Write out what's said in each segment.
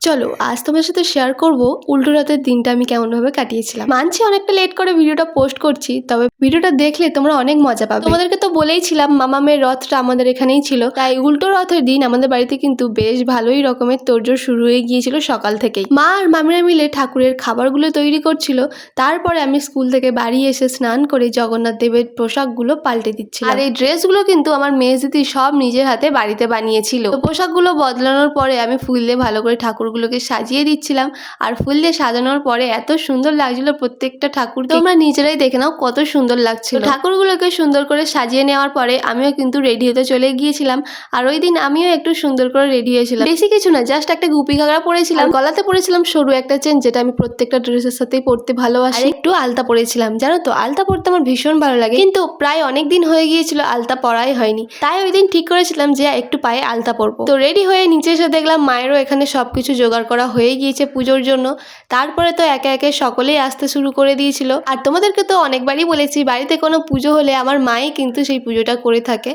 চলো আজ তোমার সাথে শেয়ার করব উল্টো রথের দিনটা আমি কেমনভাবে কাটিয়েছিলাম। মানছি অনেকটা লেট করে ভিডিওটা পোস্ট করছি, তবে ভিডিওটা দেখলে তোমরা অনেক মজা পাবে। তোমাদেরকে তো বলেইছিলাম মামামের রথটা আমাদের এখানেই ছিল, তাই উল্টো রথের দিন আমাদের বাড়িতে কিন্তু বেশ ভালোই রকমের তোড়জোড় শুরু হয়ে গিয়েছিল সকাল থেকেই। মা আর মামিরা মিলে ঠাকুরের খাবারগুলো তৈরি করছিল। তারপরে আমি স্কুল থেকে বাড়ি এসে স্নান করে জগন্নাথ দেবের পোশাকগুলো পাল্টে দিচ্ছিলাম। আর এই ড্রেসগুলো কিন্তু আমার মেজদিদি সব নিজের হাতে বাড়িতে বানিয়েছিল। তো পোশাকগুলো বদলানোর পরে আমি ফুল দিয়ে ভালো করে ঠাকুরগুলোকে সাজিয়ে দিচ্ছিলাম। আর ফুল দিয়ে সাজানোর পরে এত সুন্দর লাগছিল প্রত্যেকটা ঠাকুর, তোমরা নিজেরাই দেখে নাও কত সুন্দর লাগছিল। ঠাকুরগুলোকে সুন্দর করে সাজিয়ে নেওয়ার পরে আমিও কিন্তু রেডি হতে চলে গিয়েছিলাম। আর ওই দিন আমিও একটু সুন্দর করে রেডি হয়েছিলাম, বেশি কিছু না, জাস্ট একটা গুপি ঘাগরা পরেছিলাম, গলাতে পরেছিলাম সরু একটা চেন, যেটা আমি প্রত্যেকটা ড্রেসের সাথেই পরতে ভালোবাসি। আর একটু আলতা পরেছিলাম, জানো তো আলতা পরতে আমার ভীষণ ভালো লাগে, কিন্তু প্রায় অনেক দিন হয়ে গিয়েছিল আলতা পরাই হয়নি, তাই ওই দিন ঠিক করেছিলাম যে একটু পায়ে আলতা পরবো। তো রেডি হয়ে নিচে এসে দেখলাম মায়েরও এখানে সবকিছু জোগাড় করা হয়ে গিয়েছে পুজোর জন্য। তারপরে তো একে একে সকলেই আসতে শুরু করে দিয়েছিল। আর তোমাদেরকে তো অনেকবারই বলেছি, বাড়িতে কোনো পুজো হলে আমার মাই কিন্তু সেই পুজোটা করে থাকে।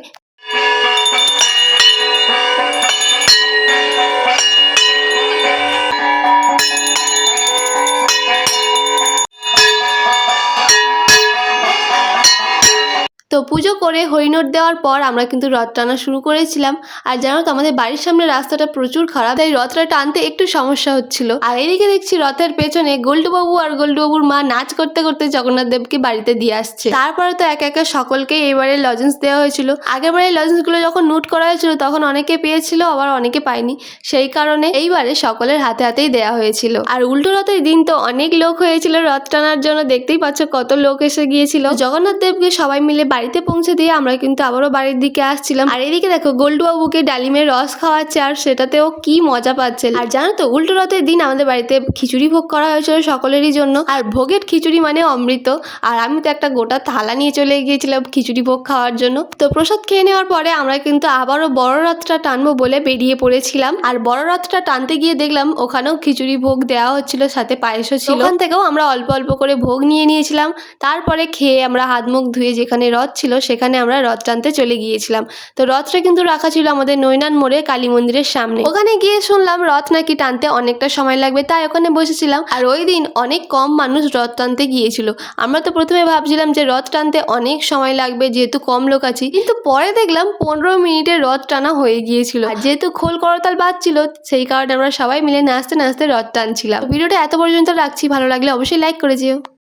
তো পুজো করে হরিনোট দেওয়ার পর আমরা কিন্তু রথ টানা শুরু করেছিলাম। আর জানো তো আমাদের বাড়ির সামনে রাস্তাটা প্রচুর খারাপ, তাই রথটা টানতে একটু সমস্যা হচ্ছিল। আর এদিকে দেখছি রথের পেছনে গোল্ডুবাবু আর গোল্ডুবাবুর মা নাচ করতে করতে জগন্নাথ দেবকে বাড়িতে দিয়ে আসছে। তারপরে তো একে একে সকলকে এবারে লজেন্স দেওয়া হয়েছিল। আগের বারে লজেন্সগুলো যখন নোট করা হয়েছিল তখন অনেকে পেয়েছিল, আবার অনেকে পায়নি, সেই কারণে এইবারে সকলের হাতে হাতেই দেওয়া হয়েছিল। আর উল্টো রথের দিন তো অনেক লোক হয়েছিল রথ টানার জন্য, দেখতেই পাচ্ছ কত লোক এসে গিয়েছিল। জগন্নাথ দেবকে সবাই মিলে বাড়িতে পৌঁছে দিয়ে আমরা কিন্তু আবারও বাড়ির দিকে আসছিলাম। আর এদিকে দেখো গোল্ডুবাবুকে ডালিমের রস খাওয়াচ্ছে, আর সেটাতেও কি মজা পাচ্ছে। আর জানো তো উল্টো রথের দিন আমাদের বাড়িতে খিচুড়ি ভোগ করা হয়েছিল সকলেরই জন্য। আর ভোগের খিচুড়ি মানে অমৃত। আর আমি তো একটা গোটা থালা নিয়ে চলে গিয়েছিলাম খিচুড়ি ভোগ খাওয়ার জন্য। তো প্রসাদ খেয়ে নেওয়ার পরে আমরা কিন্তু আবারও বড় রথটা টানবো বলে বেরিয়ে পড়েছিলাম। আর বড় রথটা টানতে গিয়ে দেখলাম ওখানেও খিচুড়ি ভোগ দেওয়া হচ্ছিল, সাথে পায়েসও ছিল। ওখান থেকেও আমরা অল্প অল্প করে ভোগ নিয়ে নিয়েছিলাম। তারপরে খেয়ে আমরা হাত মুখ ধুয়ে যেখানে রথ ছিল সেখানে আমরা রথ টানতে চলে গিয়েছিলাম। তো রথটা কিন্তু রাখা ছিল আমাদের নৈনান মোড়ে কালী মন্দিরের সামনে। ওখানে গিয়ে শুনলাম রথ নাকি টানতে অনেকটা সময় লাগবে, তাই ওখানে বসেছিলাম। আর ওই দিন অনেক কম মানুষ রথ টানতে গিয়েছিল। আমরা তো প্রথমে ভাবছিলাম যে রথ টানতে অনেক সময় লাগবে যেহেতু কম লোক আছি, কিন্তু পরে দেখলাম 15 মিনিটে রথ টানা হয়ে গিয়েছিল। আর যেহেতু খোল করতাল বাজছিল সেই কারণে আমরা সবাই মিলে নাচতে নাচতে রথ টানছিলাম। ভিডিওটা এত পর্যন্ত রাখছি, ভালো লাগলে অবশ্যই লাইক করে যেও।